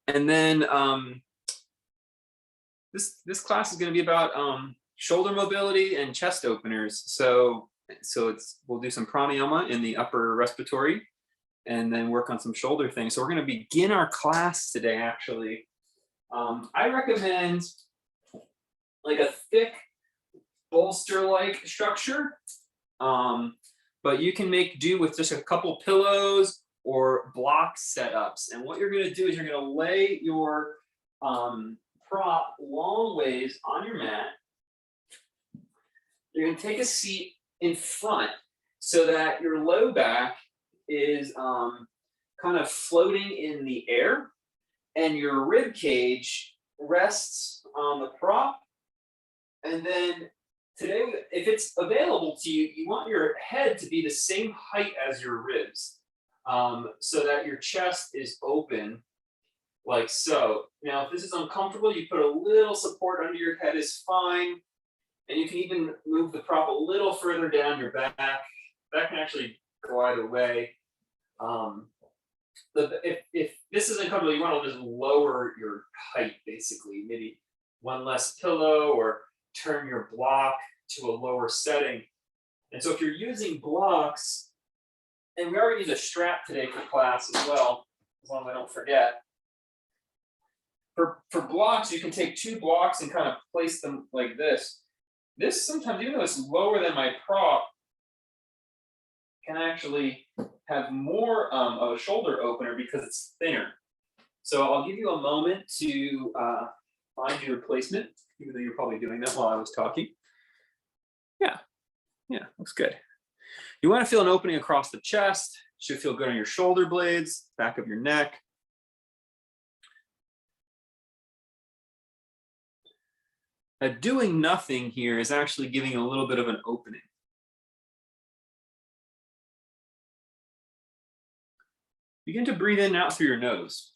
And then this class is going to be about shoulder mobility and chest openers. So we'll do some pranayama in the upper respiratory, and then work on some shoulder things. So we're going to begin our class today. Actually, I recommend like a thick bolster-like structure, but you can make do with just a couple pillows or block setups. And what you're going to do is you're going to lay your prop long ways on your mat. You're going to take a seat in front so that your low back is kind of floating in the air, and your rib cage rests on the prop. And then today, if it's available to you, you want your head to be the same height as your ribs, so that your chest is open like so. Now, if this is uncomfortable, you put a little support under your head is fine. And you can even move the prop a little further down your back. That can actually go either way. If this isn't comfortable, you want to just lower your height, basically. Maybe one less pillow, or turn your block to a lower setting. And so if you're using blocks, and we already use a strap today for class as well, as long as I don't forget. For blocks, you can take 2 blocks and kind of place them like this. This sometimes, even though it's lower than my prop, can actually have more of a shoulder opener because it's thinner. So I'll give you a moment to find your placement, even though you're probably doing that while I was talking. Yeah, looks good. You want to feel an opening across the chest. Should feel good on your shoulder blades, back of your neck. Doing nothing here is actually giving a little bit of an opening. Begin to breathe in and out through your nose.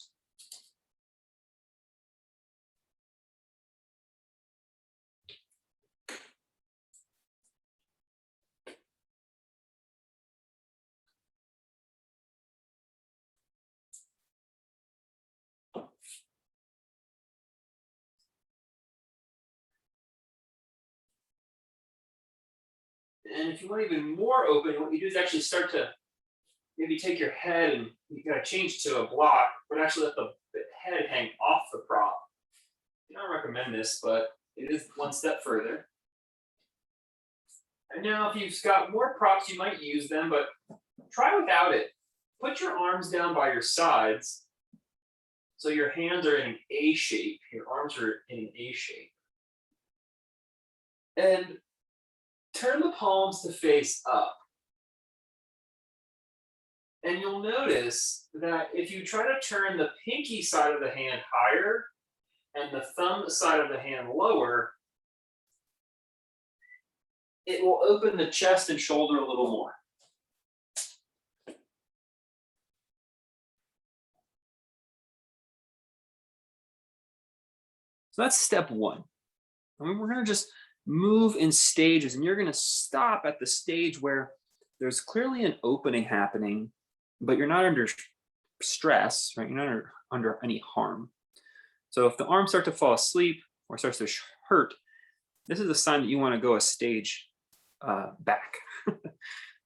And if you want even more open, what you do is actually start to maybe take your head, and you gotta change to a block, but actually let the head hang off the prop. I don't recommend this, but it is one step further. And now if you've got more props, you might use them, but try without it. Put your arms down by your sides, so your hands are in an A shape, your arms are in an A shape. And turn the palms to face up. And you'll notice that if you try to turn the pinky side of the hand higher and the thumb side of the hand lower, it will open the chest and shoulder a little more. So that's step 1. And we're going to just move in stages, and you're going to stop at the stage where there's clearly an opening happening, but you're not under stress, right? You're not under any harm. So if the arms start to fall asleep or starts to hurt, this is a sign that you want to go a stage back,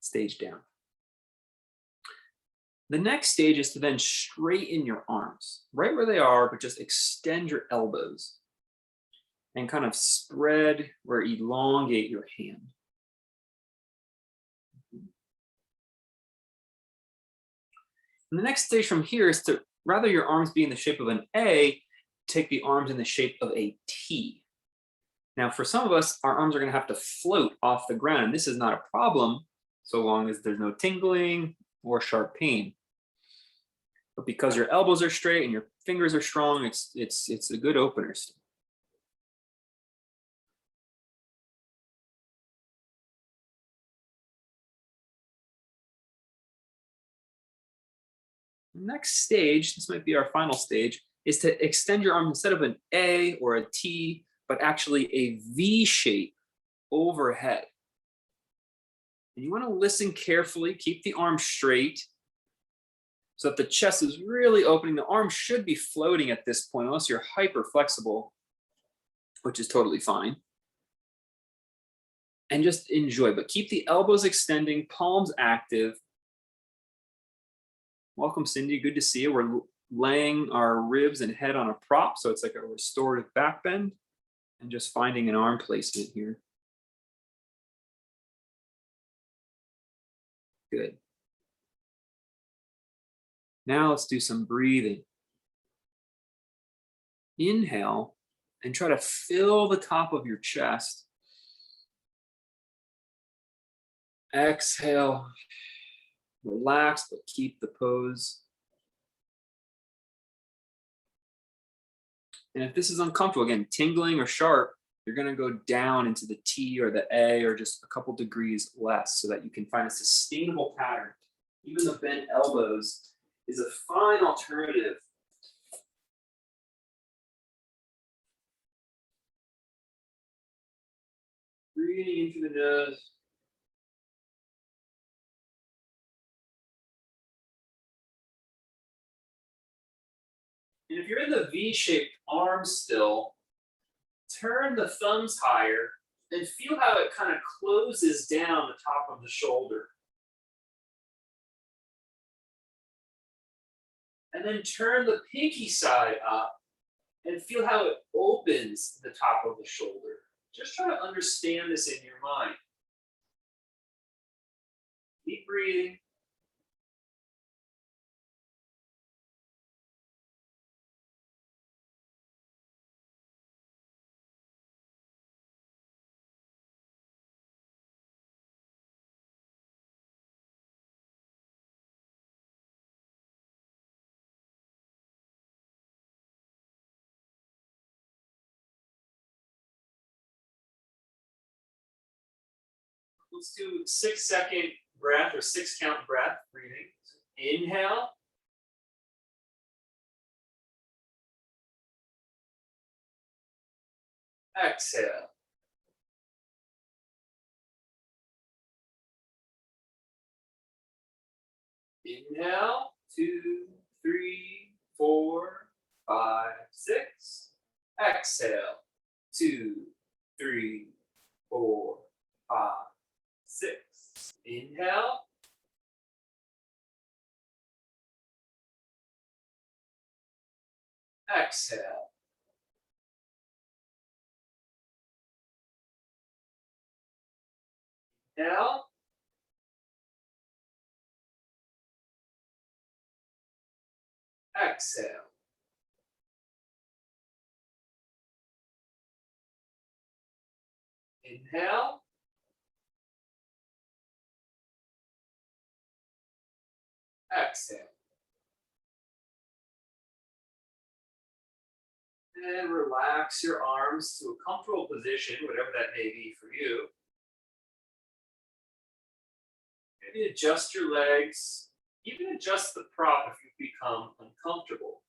stage down. The next stage is to then straighten your arms right where they are, but just extend your elbows and kind of spread or elongate your hand. And the next stage from here is to, rather your arms be in the shape of an A, take the arms in the shape of a T. Now, for some of us, our arms are going to have to float off the ground, and this is not a problem so long as there's no tingling or sharp pain. But because your elbows are straight and your fingers are strong, it's a good opener. Next stage, this might be our final stage, is to extend your arms instead of an A or a T, but actually a V shape overhead. And you want to listen carefully, keep the arms straight, so that the chest is really opening. The arm should be floating at this point, unless you're hyper flexible, which is totally fine. And just enjoy, but keep the elbows extending, palms active. Welcome, Cindy. Good to see you. We're laying our ribs and head on a prop, so it's like a restorative back bend, and just finding an arm placement here. Good. Now let's do some breathing. Inhale and try to fill the top of your chest. Exhale, relax, but keep the pose. And if this is uncomfortable, again, tingling or sharp, you're gonna go down into the T or the A or just a couple degrees less so that you can find a sustainable pattern. Even the bent elbows is a fine alternative. Breathing into the nose. And if you're in the V-shaped arm still, turn the thumbs higher and feel how it kind of closes down the top of the shoulder. And then turn the pinky side up and feel how it opens the top of the shoulder. Just try to understand this in your mind. Keep breathing. Let's do 6-second breath or 6-count breath breathing. So inhale. Exhale. Inhale, 2, 3, 4, 5, 6. Exhale, 2, 3, 4, 5, 6. Inhale. Exhale. Inhale. Exhale. Inhale. Exhale. And relax your arms to a comfortable position, whatever that may be for you. Maybe adjust your legs, even adjust the prop if you become uncomfortable.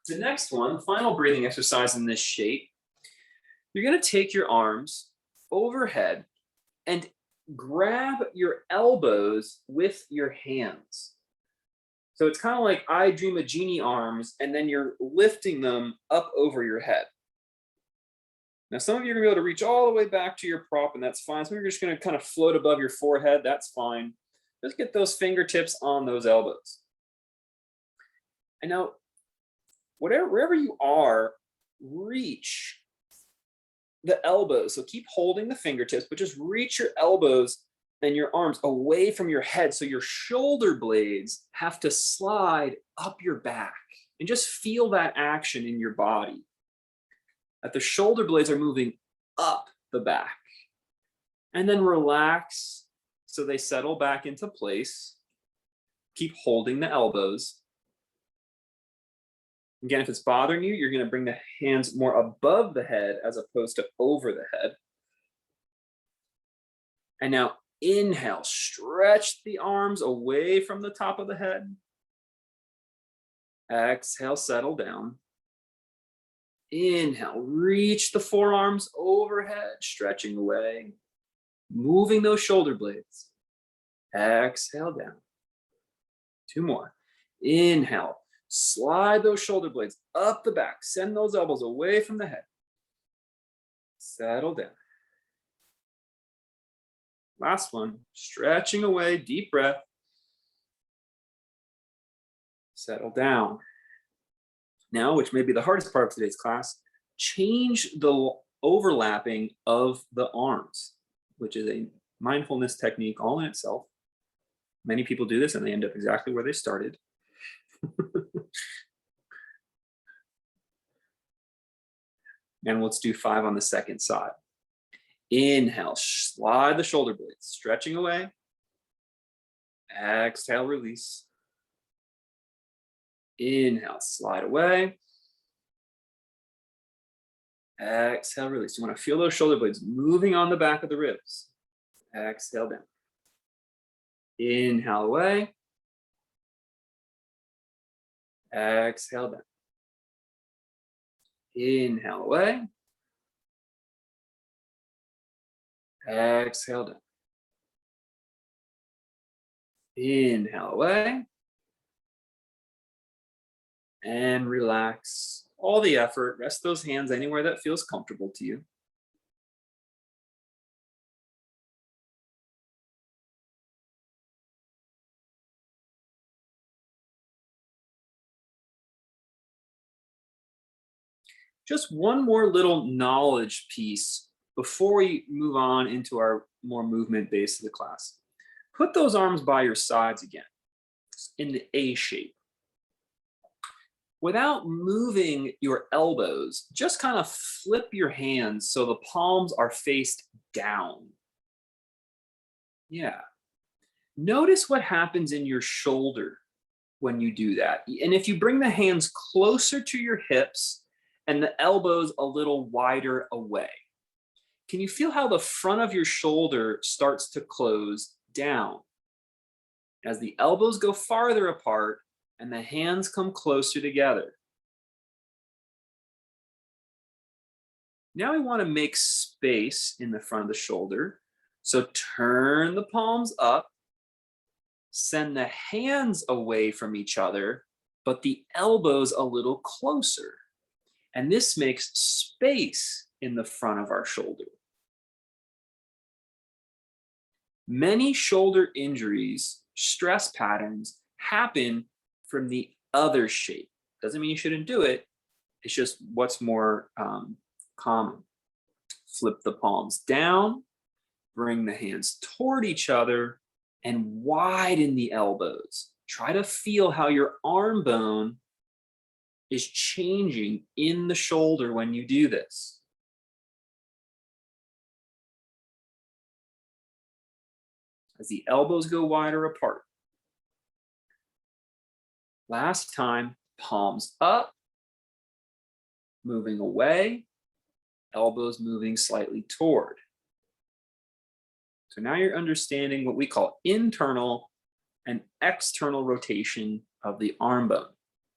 The next one, the final breathing exercise in this shape, you're going to take your arms overhead and grab your elbows with your hands. So it's kind of like I Dream a Genie arms, and then you're lifting them up over your head. Now, some of you are going to be able to reach all the way back to your prop, and that's fine. Some of you are just going to kind of float above your forehead. That's fine. Just get those fingertips on those elbows. And now, wherever you are, reach the elbows. So keep holding the fingertips, but just reach your elbows and your arms away from your head. So your shoulder blades have to slide up your back, and just feel that action in your body. That the shoulder blades are moving up the back. And then relax so they settle back into place. Keep holding the elbows. Again, if it's bothering you, you're going to bring the hands more above the head as opposed to over the head. And now Inhale, stretch the arms away from the top of the head. Exhale, settle down. Inhale, reach the forearms overhead, stretching away, moving those shoulder blades. Exhale down. 2 more. Inhale, slide those shoulder blades up the back, send those elbows away from the head. Settle down. Last one, stretching away, deep breath. Settle down. Now, which may be the hardest part of today's class, change the overlapping of the arms, which is a mindfulness technique all in itself. Many people do this and they end up exactly where they started. And let's do 5 on the second side. Inhale, slide the shoulder blades, stretching away. Exhale, release. Inhale, slide away. Exhale, release. You want to feel those shoulder blades moving on the back of the ribs. Exhale down. Inhale away. Exhale down. Inhale away. Exhale down. Inhale away. And relax all the effort. Rest those hands anywhere that feels comfortable to you. Just one more little knowledge piece before we move on into our more movement base of the class. Put those arms by your sides again in the A shape. Without moving your elbows, just kind of flip your hands so the palms are faced down. Yeah. Notice what happens in your shoulder when you do that. And if you bring the hands closer to your hips and the elbows a little wider away, can you feel how the front of your shoulder starts to close down? As the elbows go farther apart and the hands come closer together. Now we want to make space in the front of the shoulder. So turn the palms up, send the hands away from each other, but the elbows a little closer. And this makes space in the front of our shoulder. Many shoulder injuries, stress patterns happen from the other shape. Doesn't mean you shouldn't do it. It's just what's more common. Flip the palms down, bring the hands toward each other, and widen the elbows. Try to feel how your arm bone is changing in the shoulder when you do this. As the elbows go wider apart. Last time, palms up, moving away, elbows moving slightly toward. So now you're understanding what we call internal and external rotation of the arm bone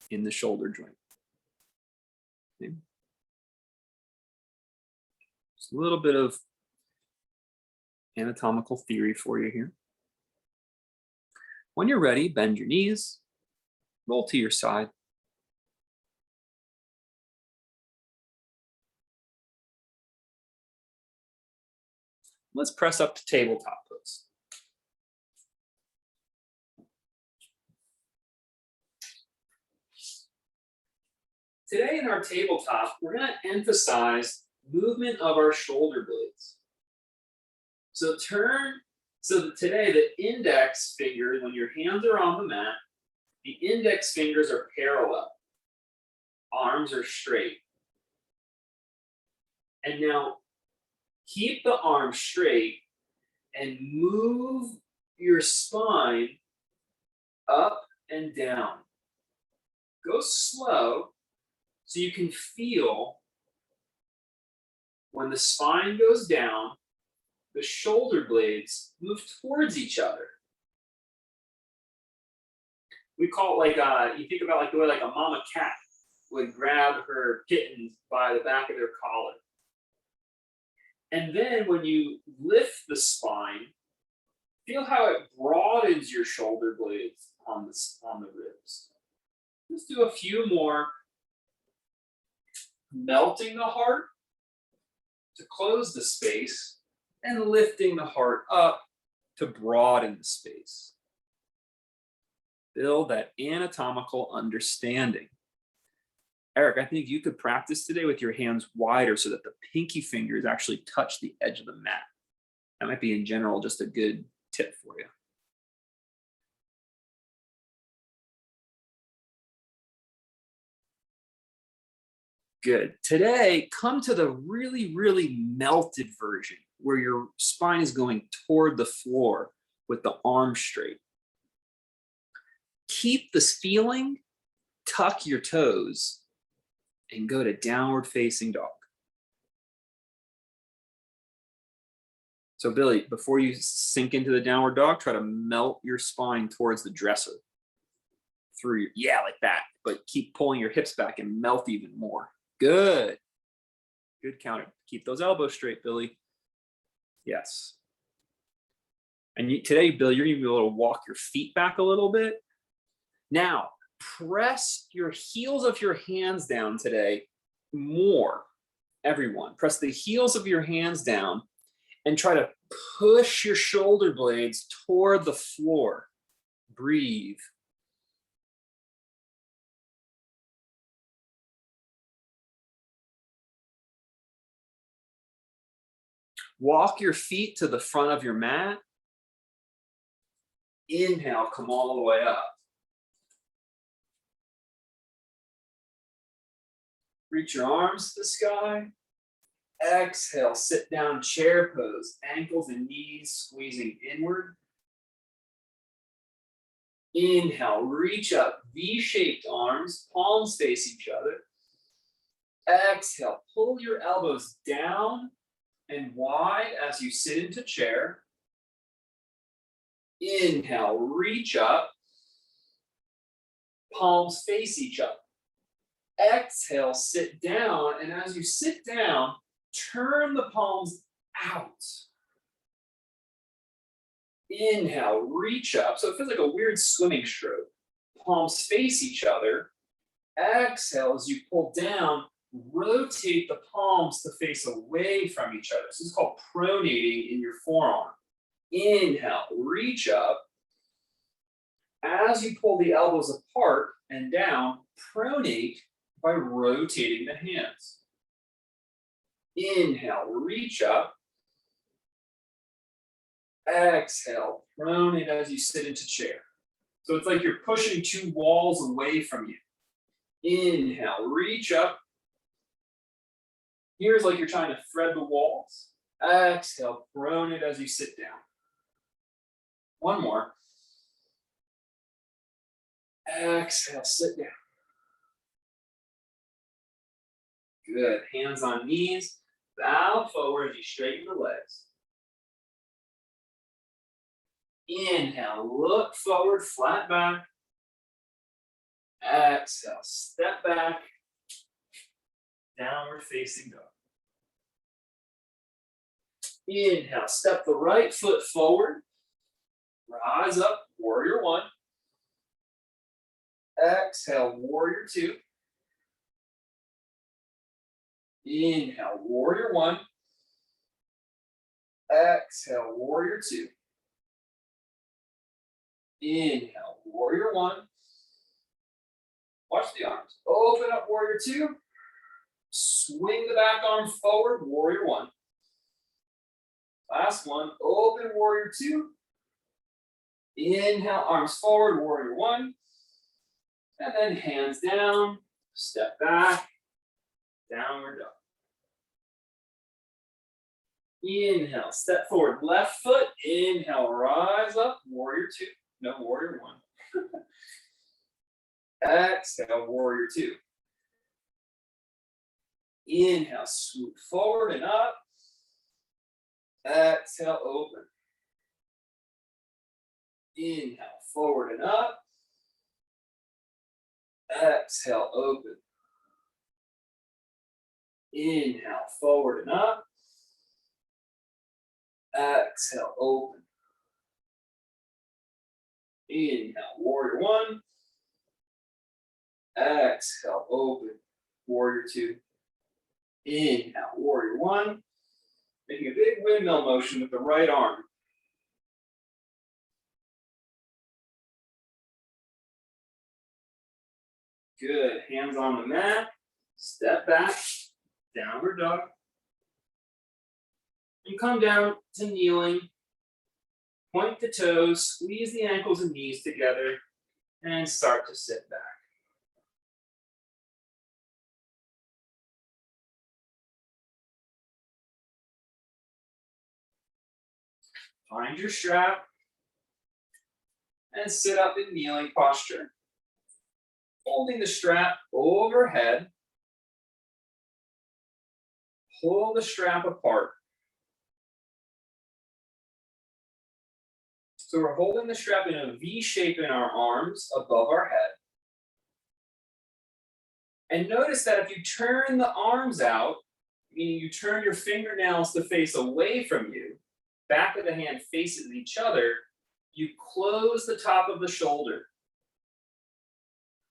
in the shoulder joint. Okay. Just a little bit of anatomical theory for you here. When you're ready, bend your knees, roll to your side. Let's press up to tabletop pose. Today in our tabletop, we're going to emphasize movement of our shoulder blades. So today the index finger, when your hands are on the mat, the index fingers are parallel. Arms are straight. And now keep the arms straight and move your spine up and down. Go slow so you can feel when the spine goes down, the shoulder blades move towards each other. We call it like you think about like the way like a mama cat would grab her kittens by the back of their collar. And then when you lift the spine, feel how it broadens your shoulder blades on the ribs. Let's do a few more. Melting the heart to close the space and lifting the heart up to broaden the space. Build that anatomical understanding. Eric, I think you could practice today with your hands wider so that the pinky fingers actually touch the edge of the mat. That might be in general just a good tip for you. Good. Today, come to the really, really melted version where your spine is going toward the floor with the arms straight. Keep this feeling, tuck your toes, and go to downward facing dog. So Billy, before you sink into the downward dog, try to melt your spine towards the dresser. Yeah, like that. But keep pulling your hips back and melt even more. Good. Good counter. Keep those elbows straight, Billy. Yes. And today, Billy, you're going to be able to walk your feet back a little bit. Now, press your heels of your hands down today more. Everyone, press the heels of your hands down and try to push your shoulder blades toward the floor. Breathe. Walk your feet to the front of your mat. Inhale, come all the way up. Reach your arms to the sky. Exhale, sit down chair pose, ankles and knees squeezing inward. Inhale, reach up, V-shaped arms, palms face each other. Exhale, pull your elbows down and wide as you sit into chair. Inhale, reach up, palms face each other. Exhale, sit down, and as you sit down, turn the palms out. Inhale, reach up. So it feels like a weird swimming stroke. Palms face each other. Exhale, as you pull down, rotate the palms to face away from each other. So this is called pronating in your forearm. Inhale, reach up. As you pull the elbows apart and down, pronate by rotating the hands. Inhale, reach up. Exhale, pronate as you sit into chair. So it's like you're pushing two walls away from you. Inhale, reach up. Here's like you're trying to thread the walls. Exhale, pronate as you sit down. One more. Exhale, sit down. Good. Hands on knees. Bow forward as you straighten the legs. Inhale, look forward, flat back. Exhale, step back. Downward facing dog. Inhale, step the right foot forward. Rise up, warrior one. Exhale, warrior two. Inhale, warrior one. Exhale, warrior two. Inhale, warrior one. Watch the arms. Open up, warrior two. Swing the back arm forward, warrior one. Last one, open, warrior two. Inhale, arms forward, warrior one. And then hands down, step back, downward dog. Inhale, step forward, left foot. Inhale, rise up, warrior two. No, warrior one. Exhale, warrior two. Inhale, swoop forward and up. Exhale, open. Inhale, forward and up. Exhale, open. Inhale, forward and up. Exhale, open. Inhale, warrior one. Exhale, open. Warrior two. Inhale, warrior one. Making a big windmill motion with the right arm. Good. Hands on the mat. Step back. Downward dog. And come down to kneeling. Point the toes. Squeeze the ankles and knees together. And start to sit back. Find your strap. And sit up in kneeling posture. Holding the strap overhead. Pull the strap apart. So we're holding the strap in a V shape in our arms above our head. And notice that if you turn the arms out, meaning you turn your fingernails to face away from you, back of the hand faces each other, you close the top of the shoulder.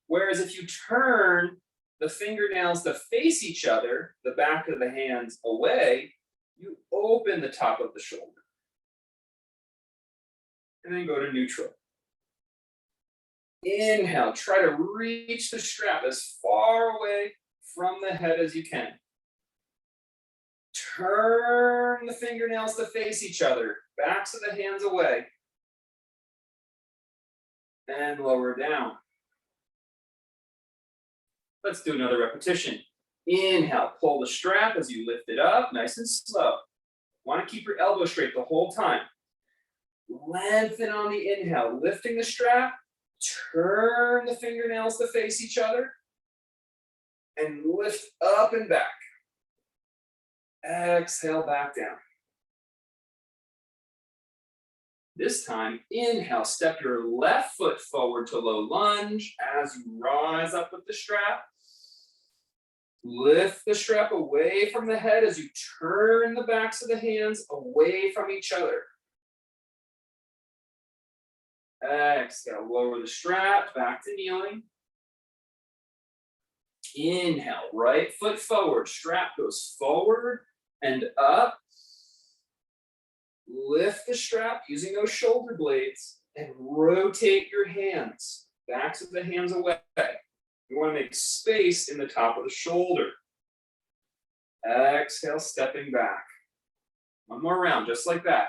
Whereas if you turn the fingernails to face each other, the back of the hands away, you open the top of the shoulder. And then go to neutral. Inhale, try to reach the strap as far away from the head as you can. Turn the fingernails to face each other, backs of the hands away. And lower down. Let's do another repetition. Inhale, pull the strap as you lift it up, nice and slow. Want to keep your elbow straight the whole time. Lengthen on the inhale, lifting the strap, turn the fingernails to face each other, and lift up and back. Exhale, back down. This time, inhale, step your left foot forward to low lunge as you rise up with the strap. Lift the strap away from the head as you turn the backs of the hands away from each other. Exhale, lower the strap, back to kneeling. Inhale, right foot forward, strap goes forward and up. Lift the strap using those shoulder blades and rotate your hands, backs of the hands away. You want to make space in the top of the shoulder. Exhale, stepping back. One more round, just like that.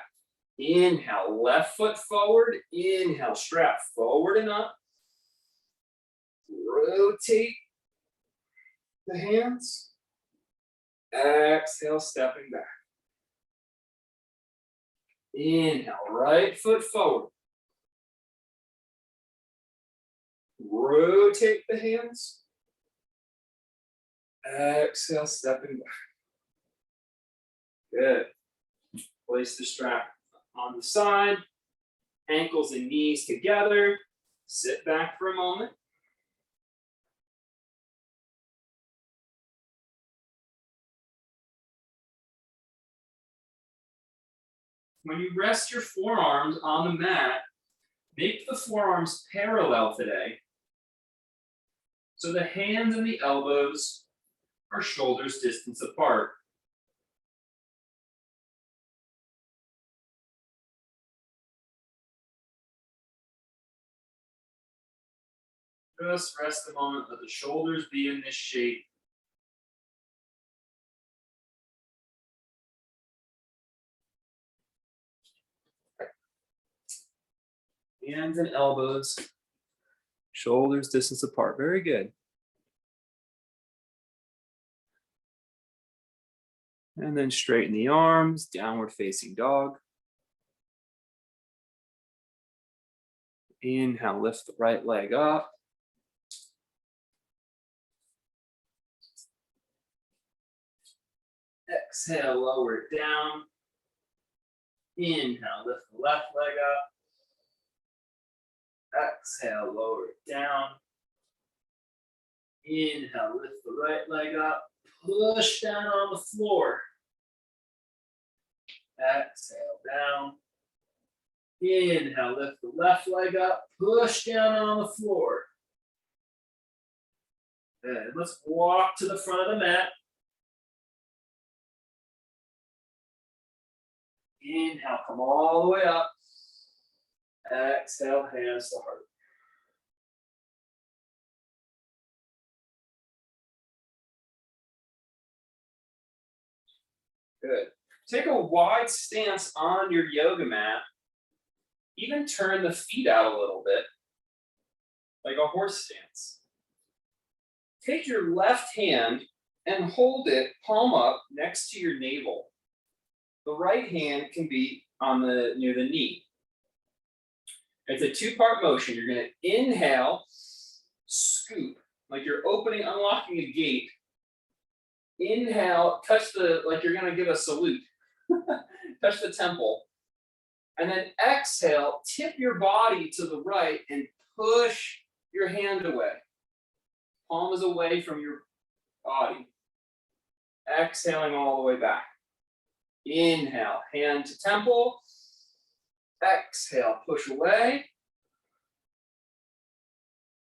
Inhale, left foot forward. Inhale, strap forward and up. Rotate the hands. Exhale, stepping back. Inhale, right foot forward. Rotate the hands. Exhale, stepping back. Good. Place the strap on the side. Ankles and knees together. Sit back for a moment. When you rest your forearms on the mat, make the forearms parallel today. So the hands and the elbows are shoulders distance apart. Just rest a moment, let the shoulders be in this shape. Hands and elbows, shoulders distance apart. Very good. And then straighten the arms, downward facing dog. Inhale, lift the right leg up. Exhale, lower it down. Inhale, lift the left leg up. Exhale, lower it down. Inhale, lift the right leg up. Push down on the floor. Exhale, down. Inhale, lift the left leg up. Push down on the floor. Good. Let's walk to the front of the mat. Inhale, come all the way up. Exhale, hands to heart. Good. Take a wide stance on your yoga mat. Even turn the feet out a little bit, like a horse stance. Take your left hand and hold it palm up next to your navel. The right hand can be on near the knee. It's a two-part motion. You're going to inhale, scoop, like you're unlocking a gate. Inhale, touch like you're going to give a salute. Touch the temple. And then exhale, tip your body to the right and push your hand away. Palm is away from your body. Exhaling all the way back. Inhale, hand to temple. Exhale, push away.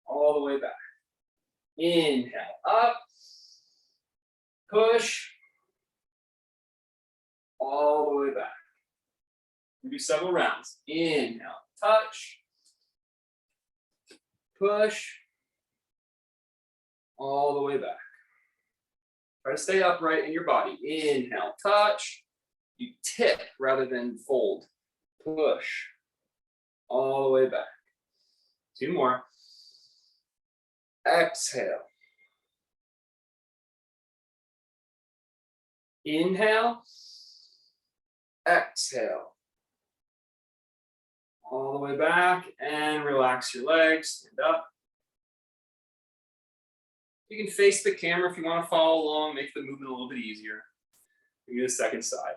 All the way back. Inhale, up. Push. All the way back. We do several rounds. Inhale, touch. Push. All the way back. Try to stay upright in your body. Inhale, touch. You tip rather than fold. Push. All the way back. Two more. Exhale. Inhale. Exhale. All the way back and relax your legs. Stand up. You can face the camera if you want to follow along, make the movement a little bit easier. Do the second side.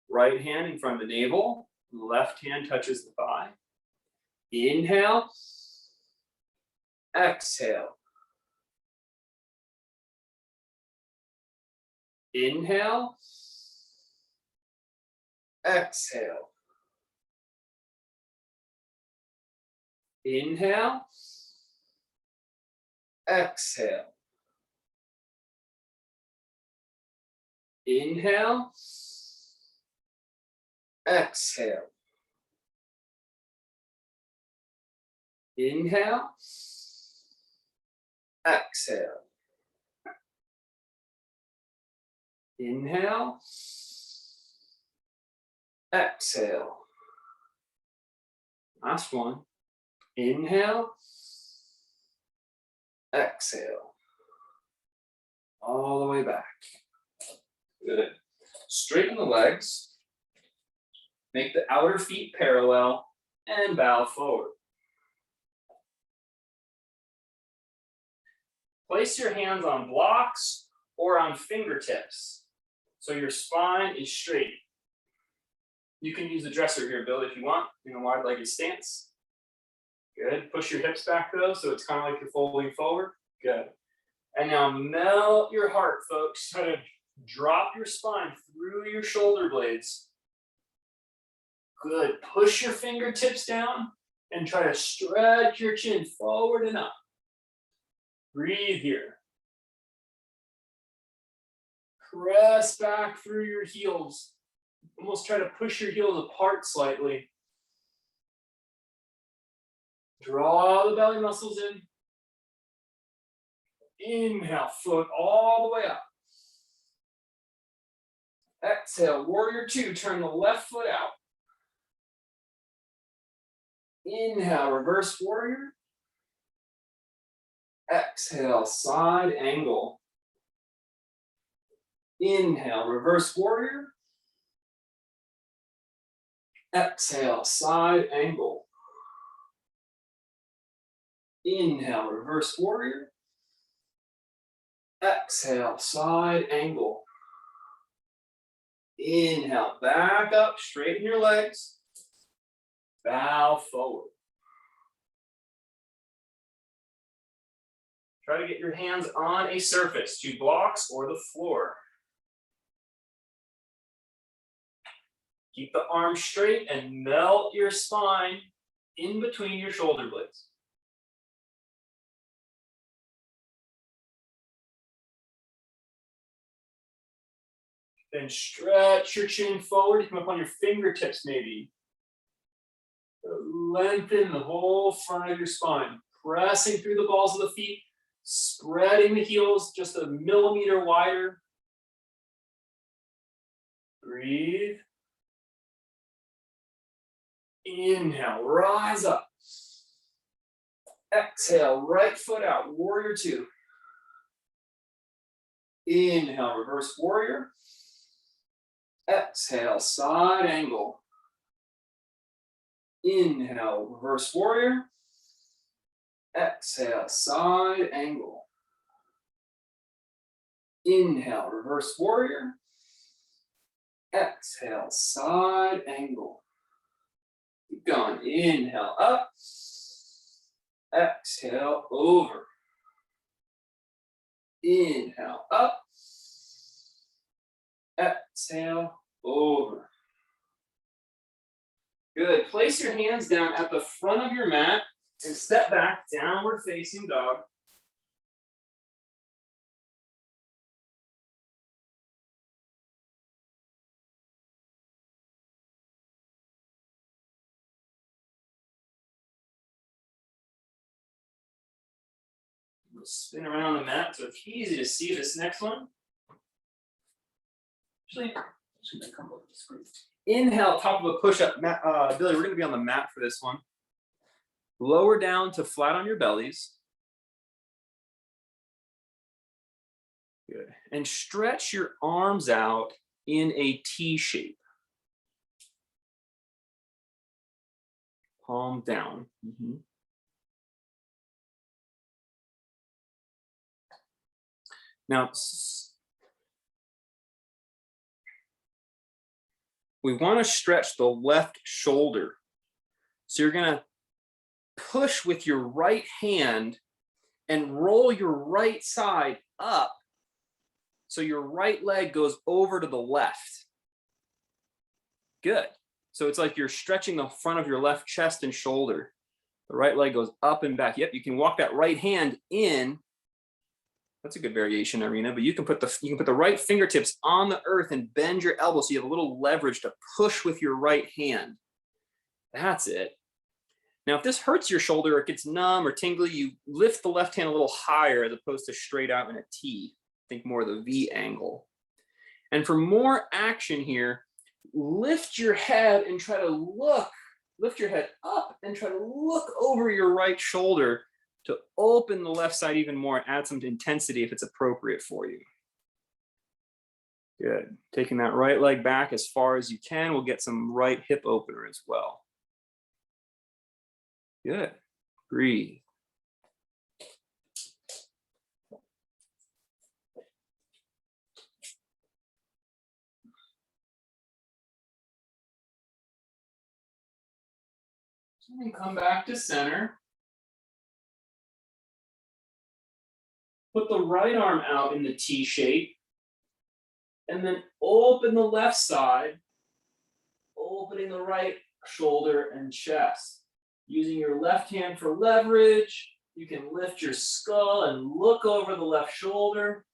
Right hand in front of the navel. Left hand touches the thigh. Inhale. Exhale. Inhale. Exhale. Inhale. Exhale. Inhale. Exhale. Inhale. Exhale. Inhale. Exhale. Last one. Inhale. Exhale. All the way back. Good. Straighten the legs. Make the outer feet parallel and bow forward. Place your hands on blocks or on fingertips so your spine is straight. You can use the dresser here, Bill, if you want, in a wide-legged stance. Good. Push your hips back though, so it's kind of like you're folding forward. Good. And now melt your heart, folks. Try to drop your spine through your shoulder blades. Good. Push your fingertips down and try to stretch your chin forward and up. Breathe here. Press back through your heels. Almost try to push your heels apart slightly. Draw the belly muscles in. Inhale, foot all the way up. Exhale, warrior two, turn the left foot out. Inhale, reverse warrior. Exhale, side angle. Inhale, reverse warrior. Exhale, side angle. Inhale, reverse warrior. Exhale, side angle. Inhale, back up, straighten your legs. Bow forward. Try to get your hands on a surface, 2 blocks or the floor. Keep the arms straight and melt your spine in between your shoulder blades. Then stretch your chin forward. You come up on your fingertips maybe. Lengthen the whole front of your spine. Pressing through the balls of the feet. Spreading the heels just a millimeter wider. Breathe. Inhale, rise up. Exhale, right foot out, warrior 2. Inhale, reverse warrior. Exhale, side angle. Inhale, reverse warrior. Exhale, side angle. Inhale, reverse warrior. Exhale, side angle. Keep going. Inhale, up. Exhale, over. Inhale, up. Exhale, over. Good. Place your hands down at the front of your mat and step back, downward facing dog. We'll spin around the mat so it's easy to see this next one. Actually, I'm gonna come over the screen. Inhale, top of a push-up. Billy, we're gonna be on the mat for this one. Lower down to flat on your bellies. Good. And stretch your arms out in a T shape. Palm down. Now, we want to stretch the left shoulder. So you're going to push with your right hand and roll your right side up so your right leg goes over to the left. Good. So it's like you're stretching the front of your left chest and shoulder. The right leg goes up and back. Yep, you can walk that right hand in. That's a good variation, Irina, but you can put the right fingertips on the earth and bend your elbow so you have a little leverage to push with your right hand. That's it. Now, if this hurts your shoulder or it gets numb or tingly, you lift the left hand a little higher as opposed to straight out in a T. Think more of the V angle. And for more action here, lift your head and try to lift your head up and try to look over your right shoulder to open the left side even more, add some intensity if it's appropriate for you. Good. Taking that right leg back as far as you can. We'll get some right hip opener as well. Good. Breathe. And come back to center. Put the right arm out in the T shape. And then open the left side, opening the right shoulder and chest. Using your left hand for leverage, you can lift your skull and look over the left shoulder.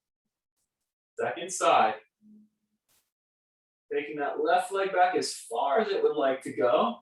Second side. Taking that left leg back as far as it would like to go.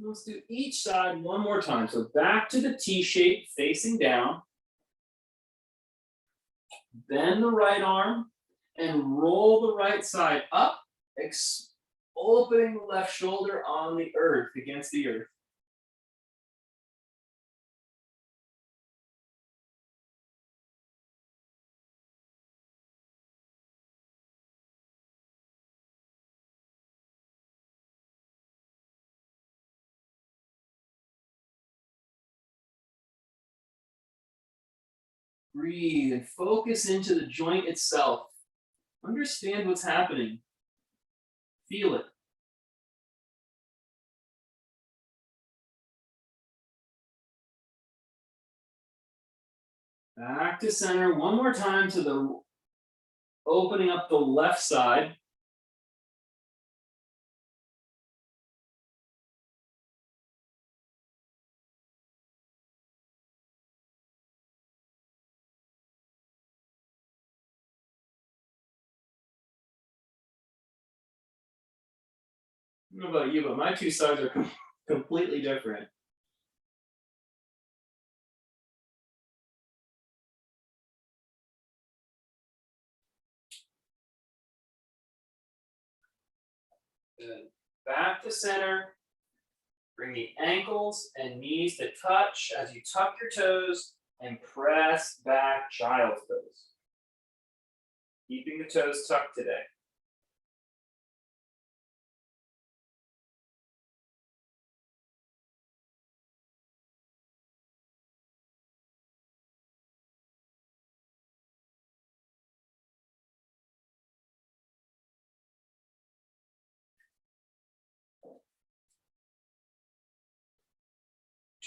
Let's do each side one more time. So back to the T shape, facing down. Bend the right arm and roll the right side up, opening the left shoulder on the earth, against the earth. Breathe and focus into the joint itself. Understand what's happening. Feel it. Back to center. One more time to the opening up the left side. I don't know about you, but my two sides are completely different. Good. Back to center. Bring the ankles and knees to touch as you tuck your toes and press back child's pose. Keeping the toes tucked today.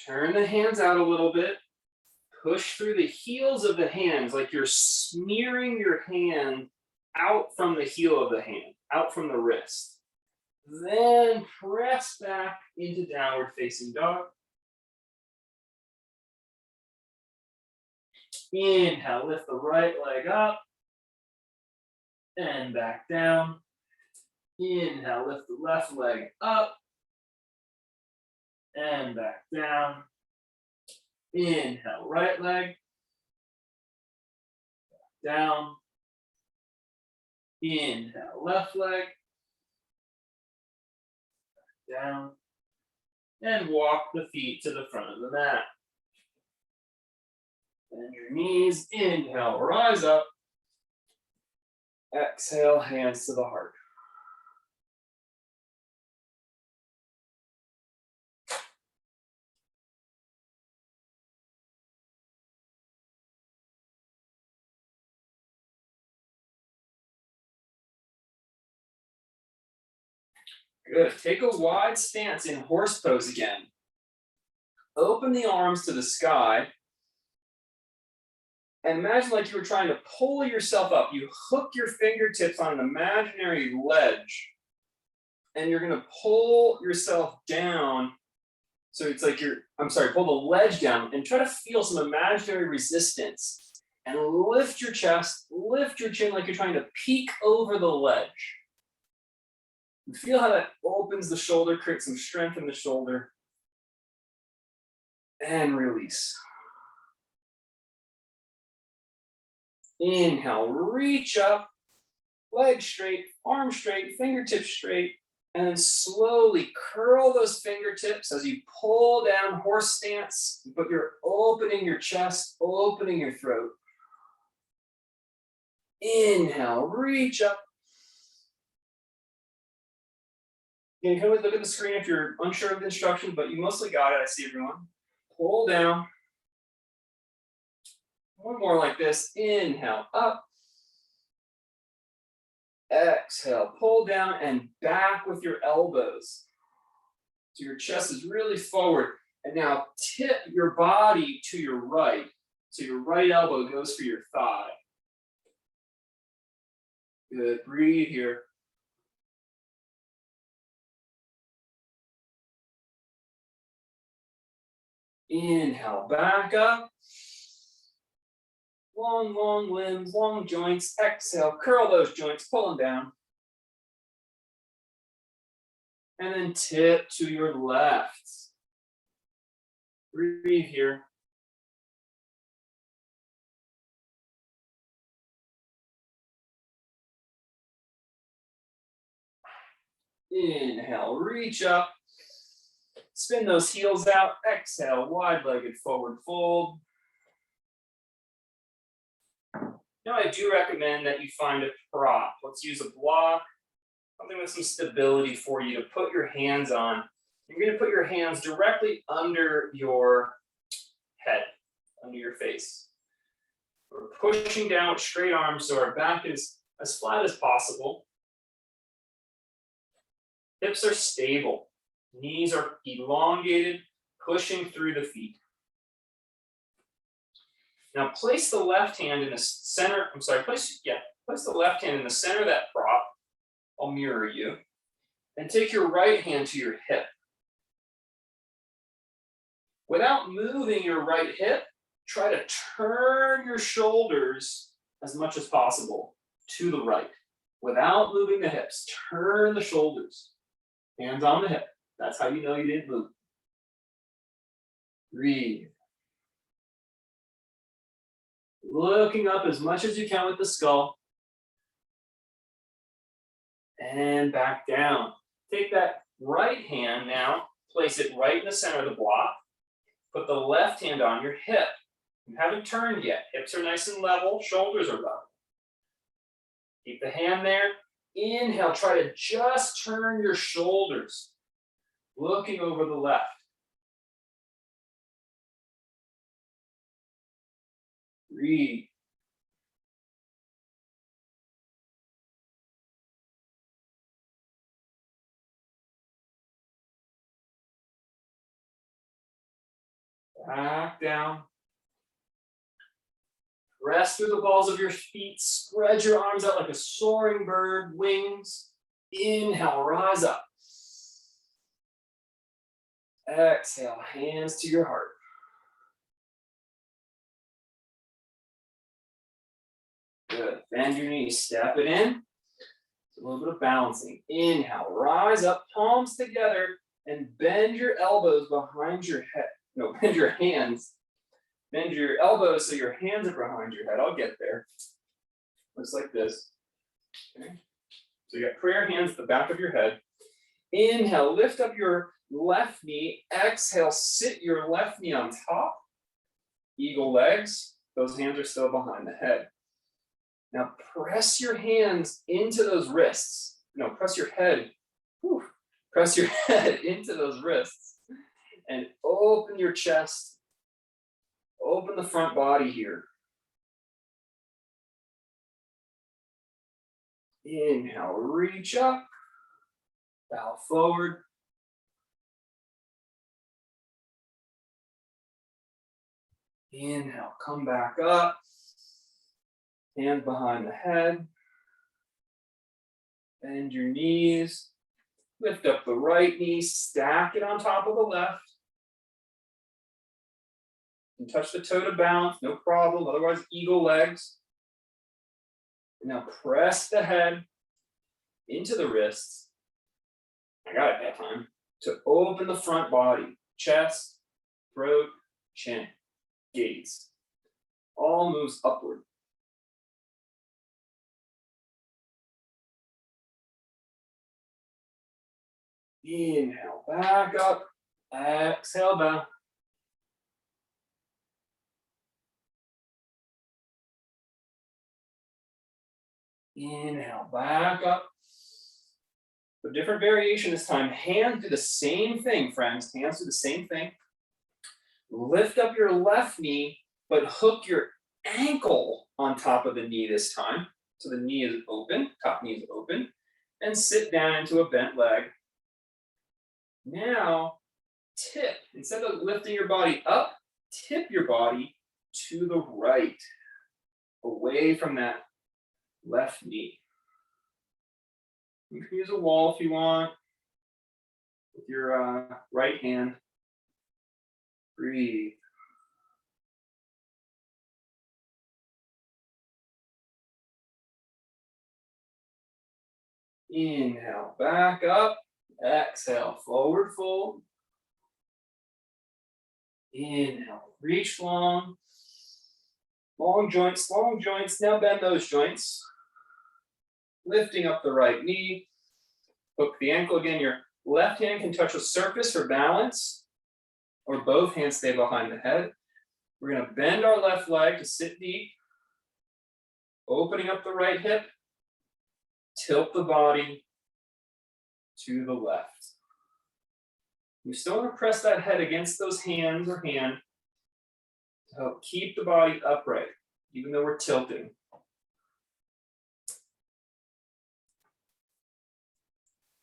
Turn the hands out a little bit. Push through the heels of the hands like you're smearing your hand out from the heel of the hand, out from the wrist. Then press back into downward facing dog. Inhale, lift the right leg up and back down. Inhale, lift the left leg up and back down. Inhale, right leg, down. Inhale, left leg, down. And walk the feet to the front of the mat. Bend your knees, inhale, rise up. Exhale, hands to the heart. Good. Take a wide stance in horse pose again. Open the arms to the sky. And imagine like you were trying to pull yourself up. You hook your fingertips on an imaginary ledge. And you're going to pull yourself down. So it's like pull the ledge down and try to feel some imaginary resistance. And lift your chest, lift your chin like you're trying to peek over the ledge. And feel how that opens the shoulder, creates some strength in the shoulder. And release. Inhale, reach up, legs straight, arms straight, fingertips straight, and then slowly curl those fingertips as you pull down horse stance, but you're opening your chest, opening your throat. Inhale, reach up. You can look at the screen if you're unsure of the instructions, but you mostly got it. I see everyone. Pull down. One more like this. Inhale, up. Exhale, pull down and back with your elbows. So your chest is really forward. And now tip your body to your right. So your right elbow goes for your thigh. Good, breathe here. Inhale, back up. Long limbs, long joints. Exhale, curl those joints, pull them down. And then tip to your left. Breathe here. Inhale, reach up. Spin those heels out. Exhale, wide-legged forward fold. Now I do recommend that you find a prop. Let's use a block, something with some stability for you to put your hands on. You're going to put your hands directly under your head, under your face. We're pushing down with straight arms so our back is as flat as possible. Hips are stable. Knees are elongated, pushing through the feet. Now place the left hand in the center, place the left hand in the center of that prop. I'll mirror you. And take your right hand to your hip. Without moving your right hip, try to turn your shoulders as much as possible to the right. Without moving the hips, turn the shoulders. Hands on the hip. That's how you know you didn't move. Breathe. Looking up as much as you can with the skull. And back down. Take that right hand now, place it right in the center of the block. Put the left hand on your hip. You haven't turned yet. Hips are nice and level, shoulders are level. Keep the hand there. Inhale, try to just turn your shoulders, looking over the left. Breathe. Back down. Press through the balls of your feet. Spread your arms out like a soaring bird, wings. Inhale, rise up. Exhale, hands to your heart. Good. Bend your knees, step it in. A little bit of balancing. Inhale, rise up, palms together, and bend your elbows behind your head. No, bend your hands. Bend your elbows so your hands are behind your head. I'll get there. Looks like this. Okay. So you got prayer hands at the back of your head. Inhale, lift up your left knee. Exhale, sit your left knee on top. Eagle legs. Those hands are still behind the head. Now press your hands into those wrists. No, press your head. Whew. Press your head into those wrists. And open your chest. Open the front body here. Inhale, reach up. Bow forward. Inhale, come back up. Hands behind the head. Bend your knees. Lift up the right knee. Stack it on top of the left. And touch the toe to balance, no problem. Otherwise, eagle legs. And now press the head into the wrists. I got it that time. To open the front body, chest, throat, chin, gaze. All moves upward. Inhale, back up. Exhale, down. Inhale, back up. A different variation this time. Hands do the same thing, friends. Hands do the same thing. Lift up your left knee, but hook your ankle on top of the knee this time. So the knee is open, top knee is open, and sit down into a bent leg. Now, tip. Instead of lifting your body up, tip your body to the right, away from that left knee. You can use a wall if you want with your right hand. Breathe. Inhale, back up. Exhale, forward fold. Inhale, reach long. Long joints, long joints. Now bend those joints. Lifting up the right knee. Hook the ankle again. Your left hand can touch a surface for balance, or both hands stay behind the head. We're going to bend our left leg to sit deep. Opening up the right hip. Tilt the body to the left. You still want to press that head against those hands or hand to help keep the body upright. even though we're tilting.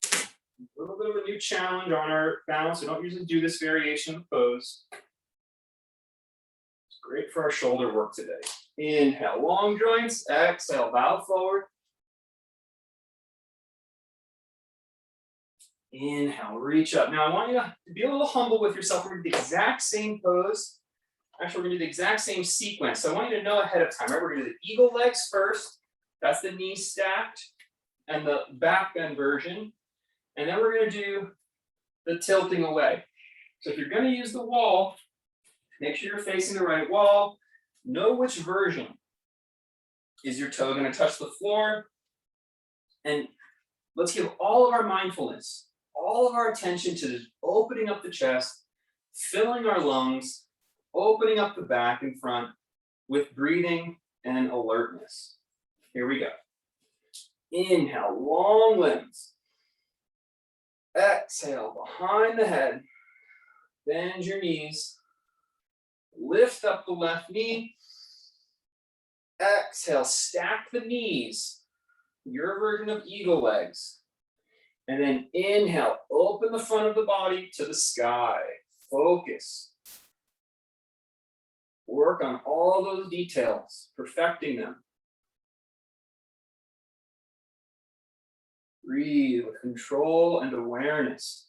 A little bit of a new challenge on our balance. We don't usually do this variation of pose. It's great for our shoulder work today. Inhale, long joints. Exhale, bow forward. Inhale, reach up. Now I want you to be a little humble with yourself. We're going to do the exact same pose. Actually, we're going to do the exact same sequence. So I want you to know ahead of time, right? We're going to do the eagle legs first. That's the knees stacked and the back bend version. And then we're going to do the tilting away. So if you're going to use the wall, make sure you're facing the right wall. Know which version. Is your toe going to touch the floor? And let's give all of our mindfulness, all of our attention to just opening up the chest, filling our lungs, opening up the back and front with breathing and alertness. Here we go. Inhale, long limbs. Exhale, behind the head. Bend your knees. Lift up the left knee. Exhale, stack the knees. Your version of eagle legs. And then inhale, open the front of the body to the sky. Focus. Work on all those details, perfecting them. Breathe with control and awareness.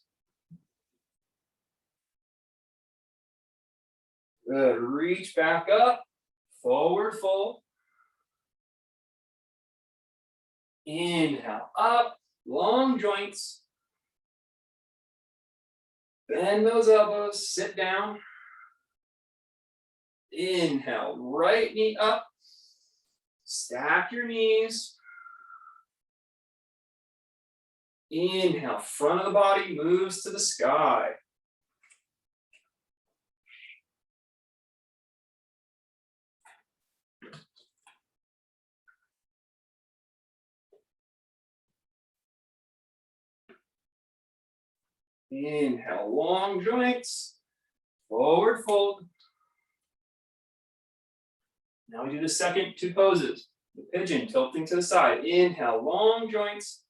Good. Reach back up, forward fold. Inhale, up, long joints. Bend those elbows, sit down. Inhale, right knee up. Stack your knees. Inhale, front of the body moves to the sky. Inhale, long joints, forward fold. Now we do the second two poses. The pigeon tilting to the side. Inhale, long joints.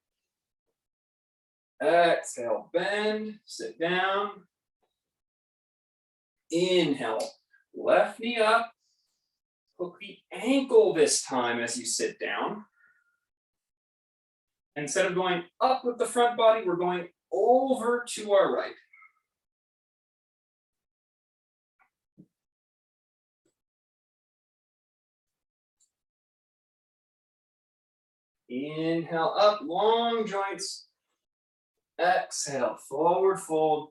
Exhale, bend, sit down. Inhale, left knee up. Hook the ankle this time as you sit down. Instead of going up with the front body, we're going over to our right. Inhale up, long joints. Exhale, forward fold.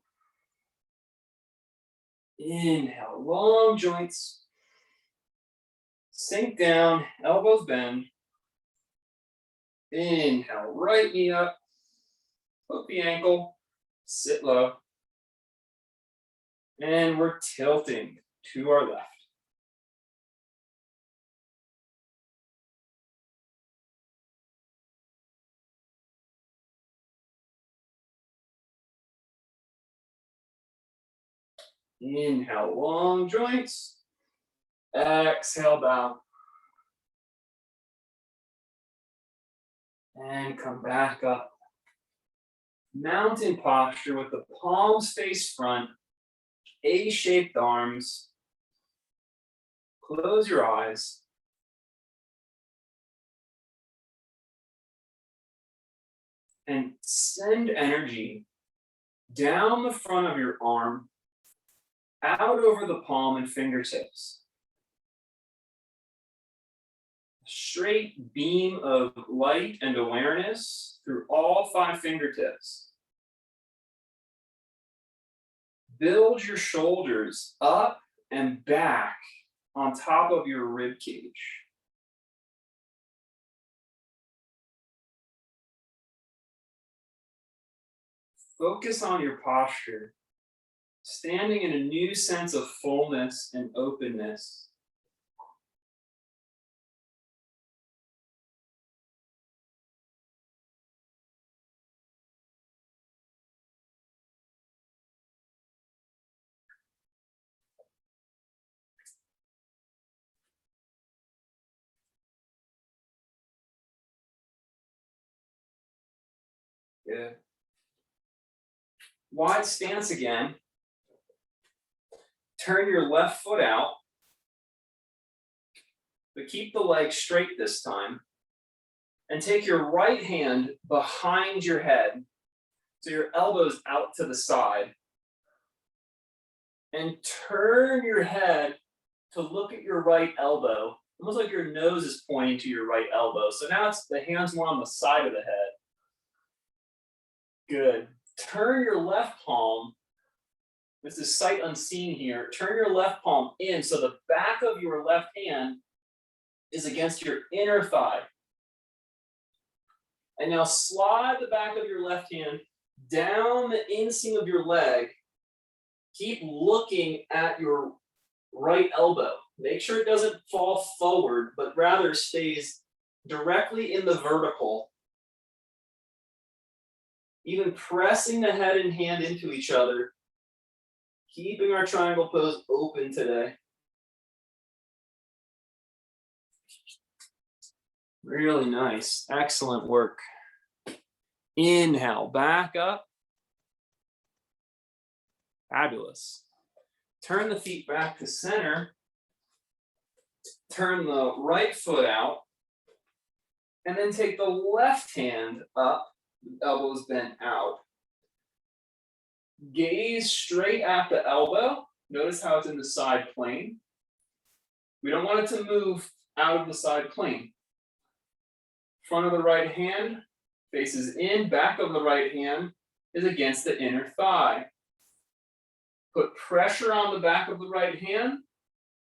Inhale, long joints. Sink down, elbows bend. Inhale, right knee up. Hook the ankle, sit low. And we're tilting to our left. Inhale, long joints. Exhale, bow. And come back up. Mountain posture with the palms face front, A-shaped arms. Close your eyes. And send energy down the front of your arm, out over the palm and fingertips. A straight beam of light and awareness through all 5 fingertips. Build your shoulders up and back on top of your rib cage. Focus on your posture, standing in a new sense of fullness and openness. Good. Wide stance again. Turn your left foot out, but keep the leg straight this time. And take your right hand behind your head, so your elbow's out to the side. And turn your head to look at your right elbow, almost like your nose is pointing to your right elbow. So now it's the hand's more on the side of the head. Good. Turn your left palm. This is sight unseen here. Turn your left palm in so the back of your left hand is against your inner thigh. And now slide the back of your left hand down the inseam of your leg. Keep looking at your right elbow. Make sure it doesn't fall forward, but rather stays directly in the vertical. Even pressing the head and hand into each other. Keeping our triangle pose open today. Really nice. Excellent work. Inhale, back up. Fabulous. Turn the feet back to center. Turn the right foot out. And then take the left hand up, elbows bent out. Gaze straight at the elbow. Notice how it's in the side plane. We don't want it to move out of the side plane. Front of the right hand faces in, back of the right hand is against the inner thigh. Put pressure on the back of the right hand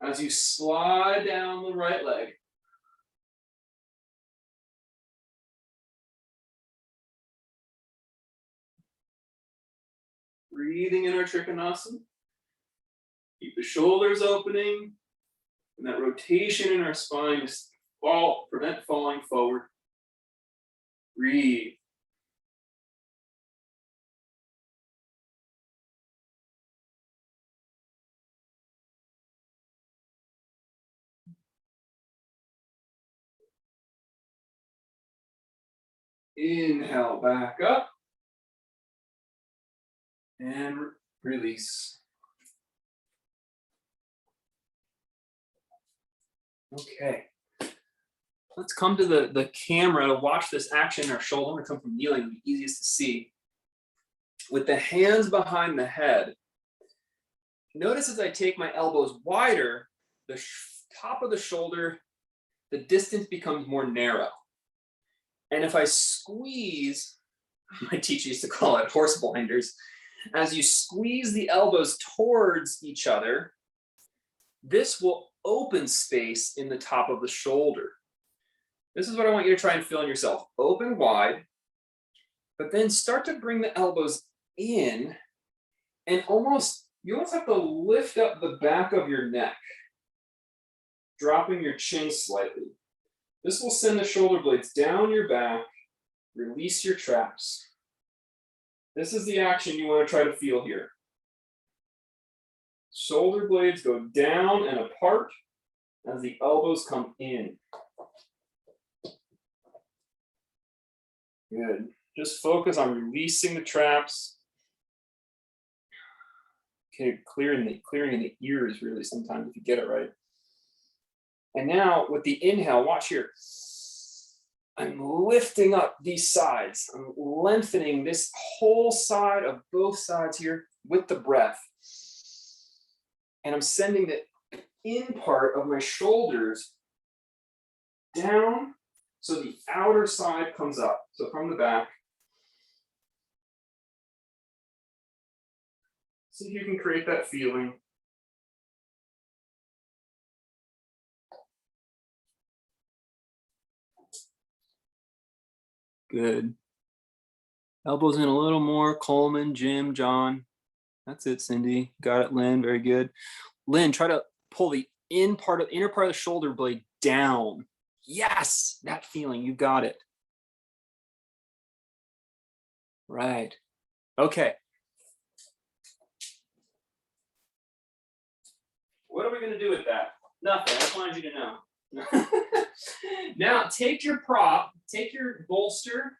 as you slide down the right leg. Breathing in our Trikonasana. Keep the shoulders opening and that rotation in our spine to prevent falling forward. Breathe. Inhale, back up. And release. Okay. Let's come to the camera to watch this action in our shoulder. I'm going to come from kneeling, it'll be easiest to see. With the hands behind the head, notice as I take my elbows wider, the top of the shoulder, the distance becomes more narrow. And if I squeeze, my teacher used to call it horse blinders, as you squeeze the elbows towards each other, this will open space in the top of the shoulder. This is what I want you to try and feel in yourself. Open wide, but then start to bring the elbows in and you almost have to lift up the back of your neck, dropping your chin slightly. This will send the shoulder blades down your back, release your traps. This is the action you want to try to feel here. Shoulder blades go down and apart as the elbows come in. Good. Just focus on releasing the traps. Okay, clearing in the ears really sometimes if you get it right. And now with the inhale, watch here. I'm lifting up these sides. I'm lengthening this whole side of both sides here with the breath. And I'm sending the in part of my shoulders down so the outer side comes up. So from the back. See if you can create that feeling. Good. Elbows in a little more. Coleman, Jim, John. That's it, Cindy. Got it, Lynn. Very good. Lynn, try to pull the inner part of the shoulder blade down. Yes, that feeling. You got it. Right. Okay. What are we going to do with that? Nothing. I just wanted you to know. Now, take your prop, take your bolster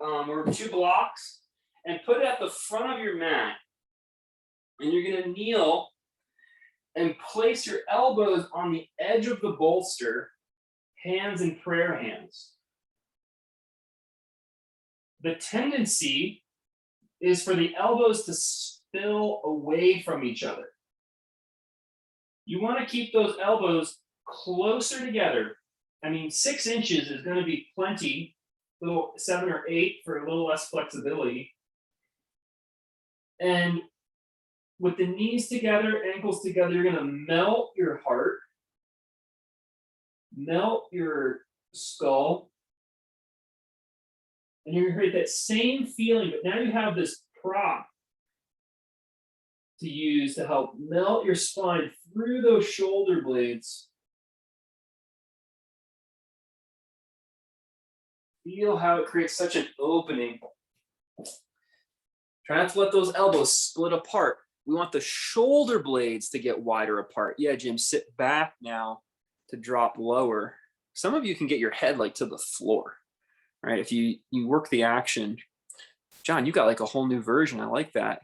or 2 blocks, and put it at the front of your mat. And you're going to kneel and place your elbows on the edge of the bolster, hands in prayer hands. The tendency is for the elbows to spill away from each other. You want to keep those elbows closer together. I mean, 6 inches is going to be plenty, little 7 or 8 for a little less flexibility. And with the knees together, ankles together, you're going to melt your heart, melt your skull, and you're going to create that same feeling, but now you have this prop to use to help melt your spine through those shoulder blades. Feel how it creates such an opening. Try not to let those elbows split apart. We want the shoulder blades to get wider apart. Yeah, Jim, sit back now to drop lower. Some of you can get your head like to the floor, right? If you work the action. John, you got like a whole new version. I like that.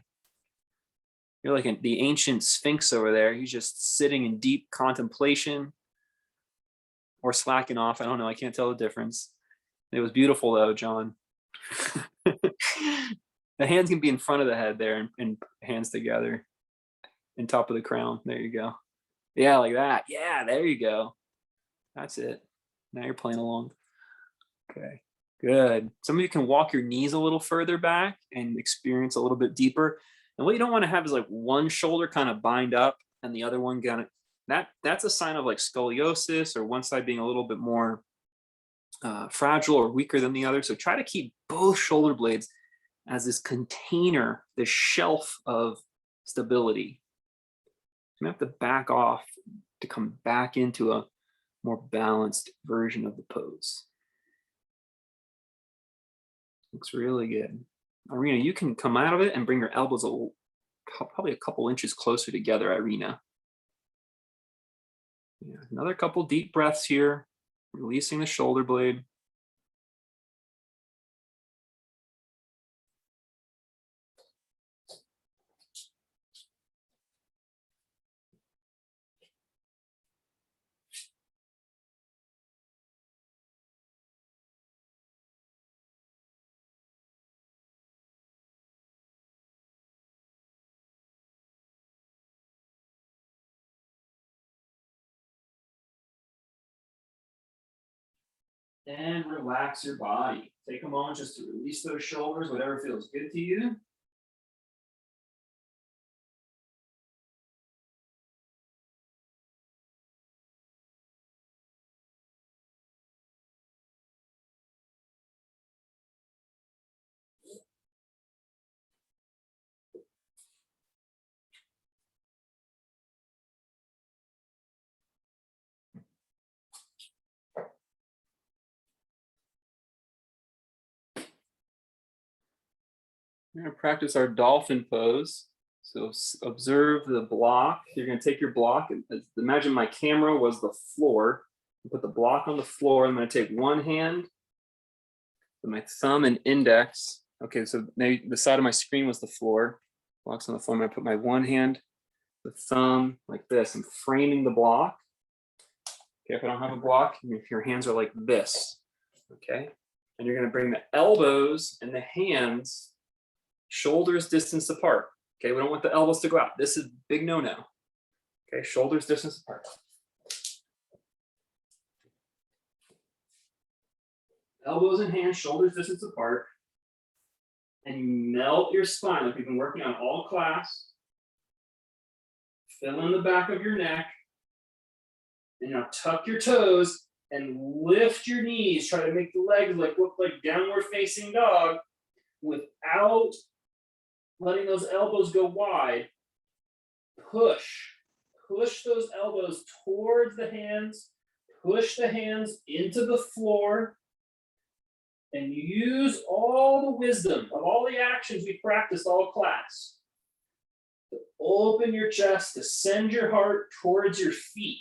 You're like the ancient Sphinx over there. He's just sitting in deep contemplation or slacking off. I don't know. I can't tell the difference. It was beautiful though, John. The hands can be in front of the head there and hands together and top of the crown. There you go. Yeah, like that. Yeah, there you go. That's it. Now you're playing along. Okay, good. Some of you can walk your knees a little further back and experience a little bit deeper. And what you don't want to have is like one shoulder kind of bind up and the other one kind of, that's a sign of like scoliosis or one side being a little bit more fragile or weaker than the other. So try to keep both shoulder blades as this container, this shelf of stability. You have to back off to come back into a more balanced version of the pose. Looks really good. Irina, you can come out of it and bring your elbows probably a couple inches closer together, Irina. Yeah, another couple deep breaths here, releasing the shoulder blade. And relax your body. Take a moment just to release those shoulders, whatever feels good to you. We're going to practice our dolphin pose. So observe the block. You're going to take your block. And imagine my camera was the floor. Put the block on the floor. I'm going to take one hand with my thumb and index. Okay, so maybe the side of my screen was the floor. Block's on the floor. I'm going to put my one hand, the thumb like this. I'm framing the block. Okay, if I don't have a block, if your hands are like this, okay? And you're going to bring the elbows and the hands shoulders distance apart. Okay, we don't want the elbows to go out. This is big no-no. Okay, shoulders distance apart. Elbows and hands, shoulders distance apart. And you melt your spine like we've been working on all class. Fill in the back of your neck. And now tuck your toes and lift your knees. Try to make the legs look like downward facing dog without letting those elbows go wide. Push those elbows towards the hands. Push the hands into the floor. And use all the wisdom of all the actions we practiced all class to open your chest, to send your heart towards your feet.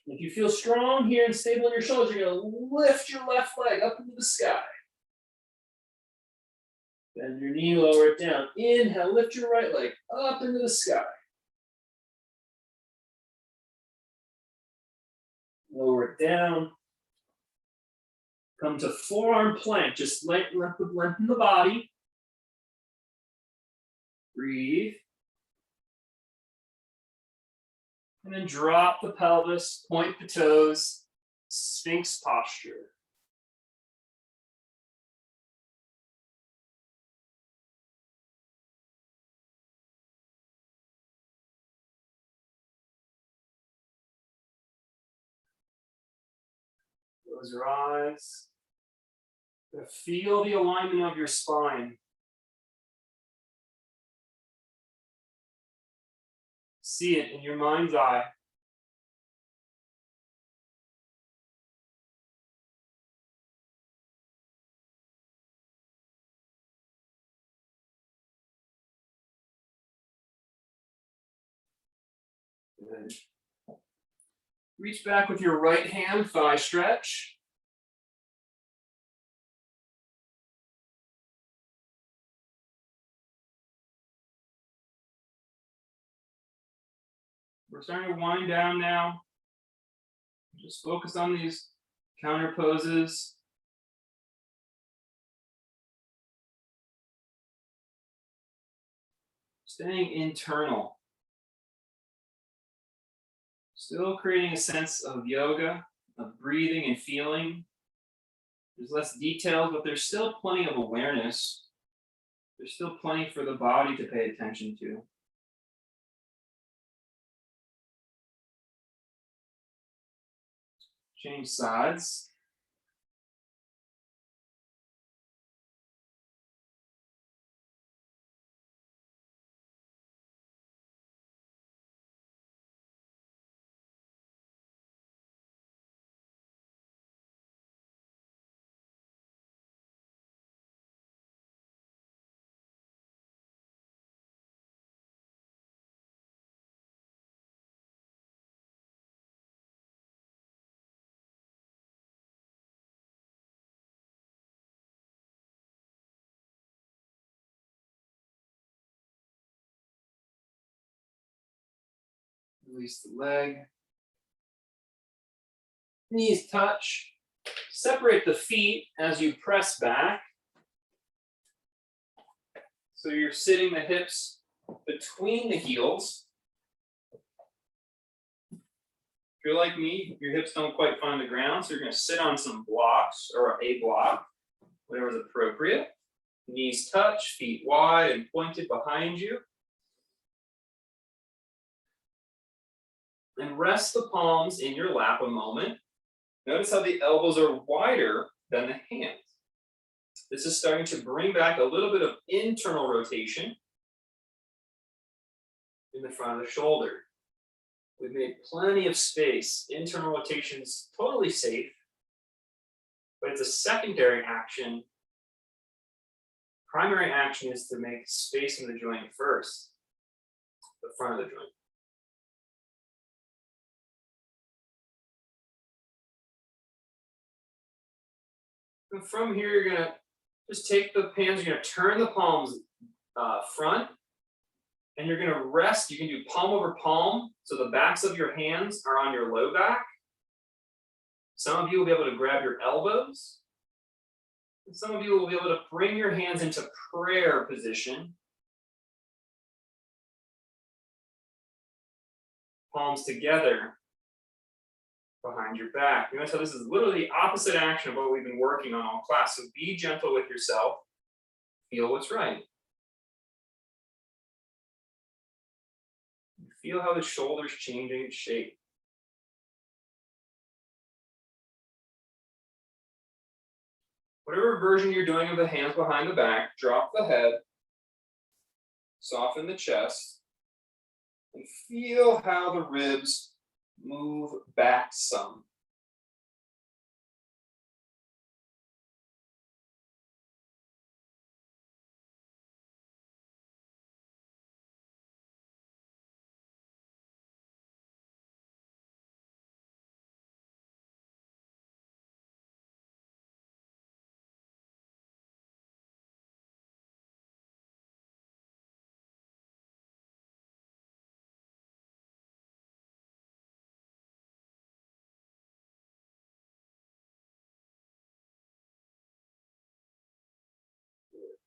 If you feel strong here and stable in your shoulders, you're going to lift your left leg up into the sky. Bend your knee, lower it down. Inhale, lift your right leg up into the sky. Lower it down. Come to forearm plank. Just lengthen the body. Breathe. And then drop the pelvis, point the toes, Sphinx posture. Close your eyes. Feel the alignment of your spine. See it in your mind's eye. Good. Reach back with your right hand, thigh stretch. We're starting to wind down now. Just focus on these counter poses. Staying internal. Still creating a sense of yoga, of breathing and feeling. There's less details, but there's still plenty of awareness. There's still plenty for the body to pay attention to. Change sides. Release the leg. Knees touch. Separate the feet as you press back. So you're sitting the hips between the heels. If you're like me, your hips don't quite find the ground, so you're going to sit on some blocks or a block, whatever is appropriate. Knees touch, feet wide and pointed behind you. And rest the palms in your lap a moment. Notice how the elbows are wider than the hands. This is starting to bring back a little bit of internal rotation in the front of the shoulder. We've made plenty of space. Internal rotation is totally safe, but it's a secondary action. Primary action is to make space in the joint first, the front of the joint. And from here, you're gonna just take the hands, you're gonna turn the palms front, and you're gonna rest. You can do palm over palm, so the backs of your hands are on your low back. Some of you will be able to grab your elbows. And some of you will be able to bring your hands into prayer position. Palms together behind your back. Notice how this is literally the opposite action of what we've been working on all class. So be gentle with yourself. Feel what's right. Feel how the shoulders changing shape. Whatever version you're doing of the hands behind the back, drop the head, soften the chest, and feel how the ribs move back some.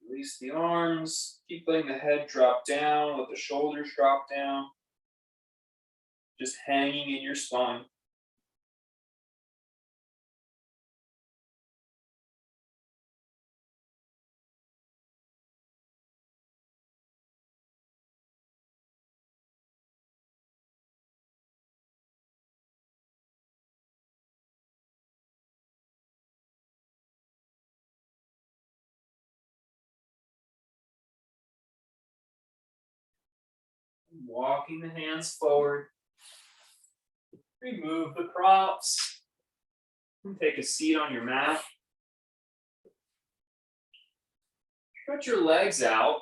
Release the arms. Keep letting the head drop down. Let the shoulders drop down. Just hanging in your spine. Walking the hands forward. Remove the props. And take a seat on your mat. Stretch your legs out.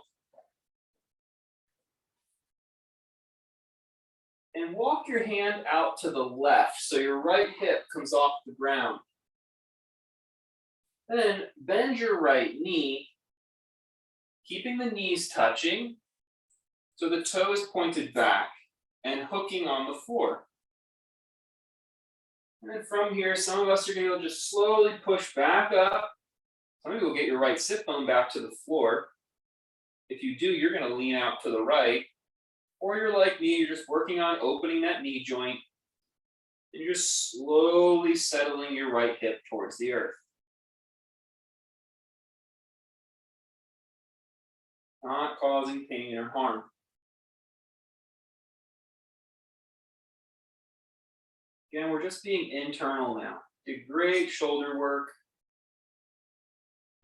And walk your hand out to the left so your right hip comes off the ground. Then bend your right knee, keeping the knees touching so the toe is pointed back and hooking on the floor. And then from here, some of us are going to just slowly push back up. Some of you will get your right sit bone back to the floor. If you do, you're going to lean out to the right. Or you're like me, you're just working on opening that knee joint. And you're just slowly settling your right hip towards the earth. Not causing pain or harm. Again, we're just being internal now. Did great shoulder work.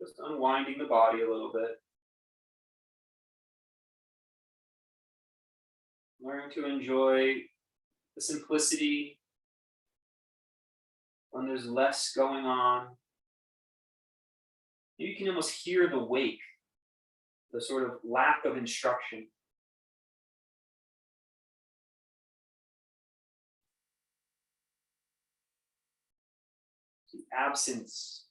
Just unwinding the body a little bit. Learning to enjoy the simplicity when there's less going on. You can almost hear the wake, the sort of lack of instruction. The absence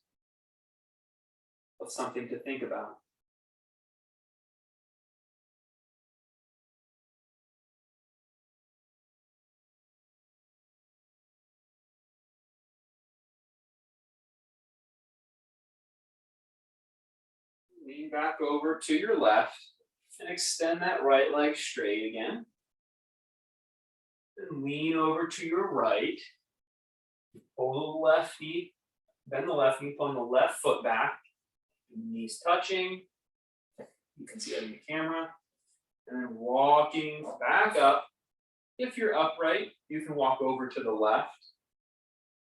of something to think about. Lean back over to your left and extend that right leg straight again. And lean over to your right. Pull the left knee, bend the left knee, pulling the left foot back. Knees touching. You can see that in the camera. And then walking back up. If you're upright, you can walk over to the left.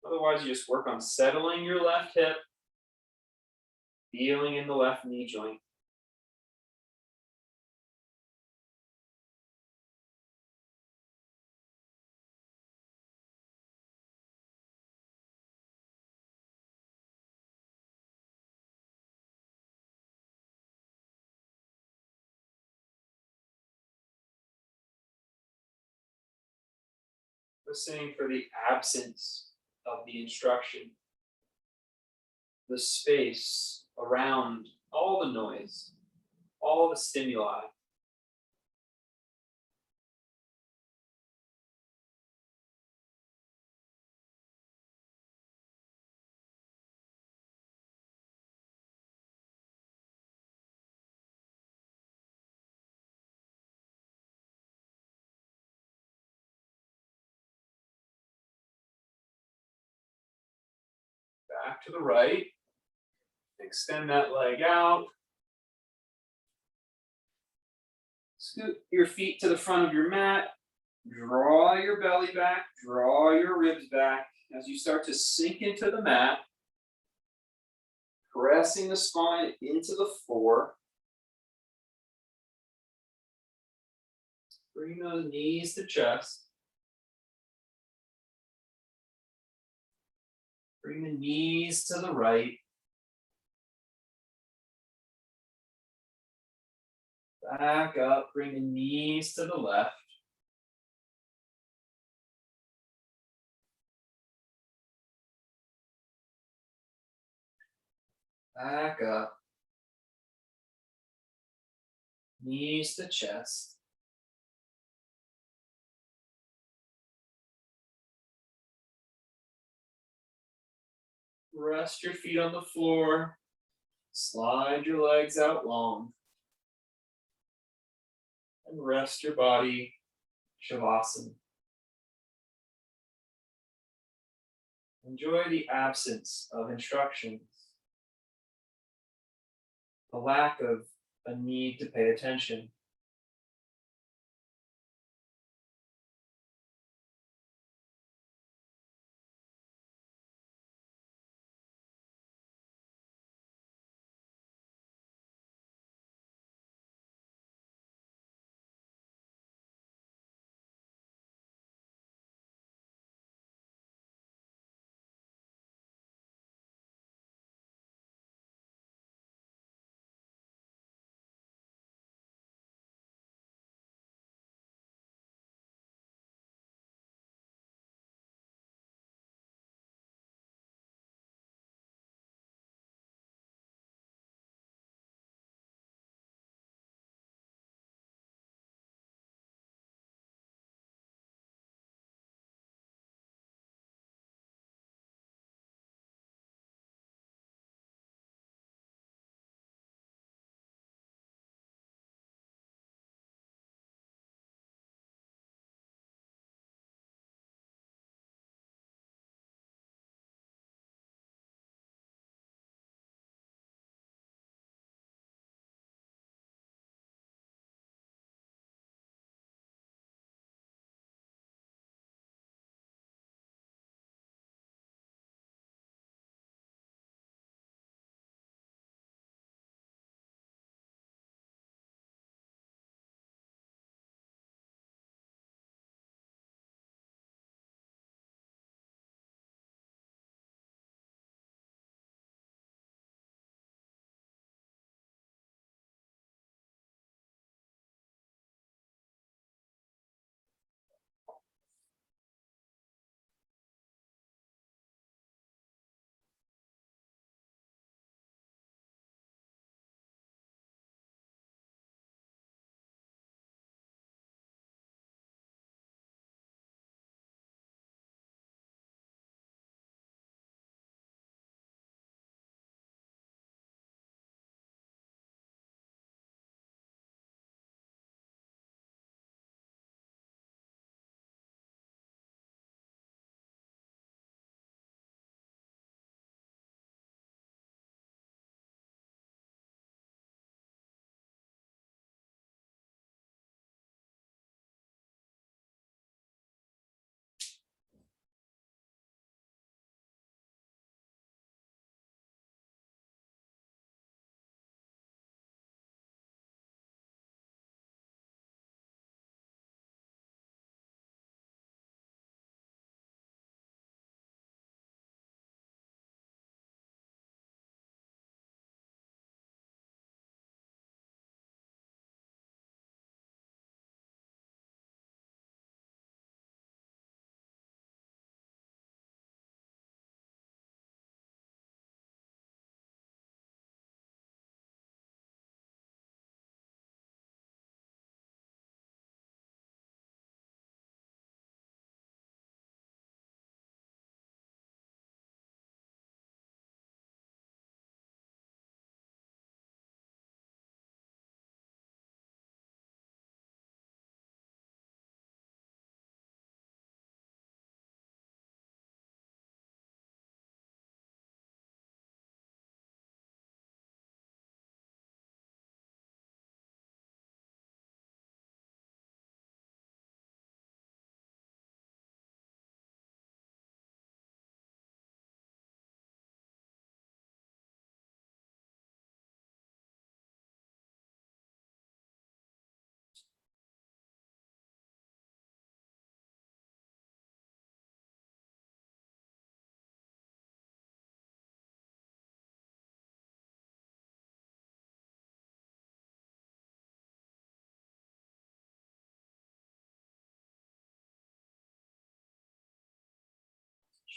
Otherwise, you just work on settling your left hip, feeling in the left knee joint. Listening for the absence of the instruction, the space around all the noise, all the stimuli. Back to the right. Extend that leg out. Scoot your feet to the front of your mat. Draw your belly back. Draw your ribs back as you start to sink into the mat. Pressing the spine into the floor. Bring those knees to chest. Bring the knees to the right. Back up, bring the knees to the left. Back up. Knees to chest. Rest your feet on the floor. Slide your legs out long. And rest your body, Shavasana. Enjoy the absence of instructions, the lack of a need to pay attention.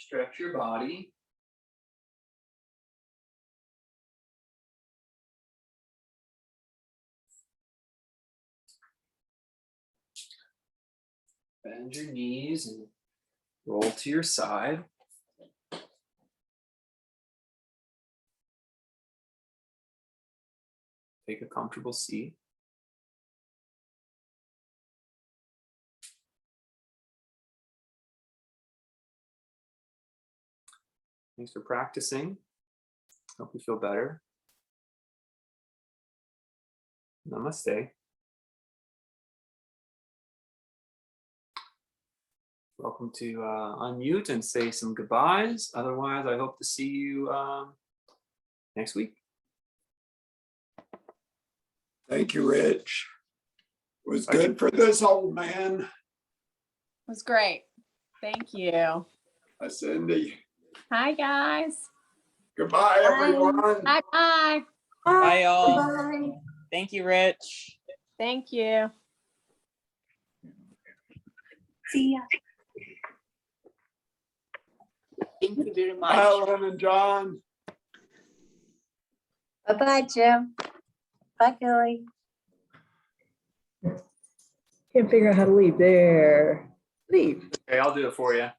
Stretch your body. Bend your knees and roll to your side. Take a comfortable seat. Thanks for practicing. Hope you feel better. Namaste. Welcome to unmute and say some goodbyes. Otherwise, I hope to see you next week. Thank you, Rich. It was good for this old man. It was great. Thank you. Hi, Cindy. Hi, guys. Goodbye, everyone. Bye-bye. Bye, y'all. Thank you, Rich. Thank you. See ya. Thank you very much. Bye, Ellen and John. Bye-bye, Jim. Bye, Kelly. Can't figure out how to leave. There. Leave. Okay, I'll do it for you.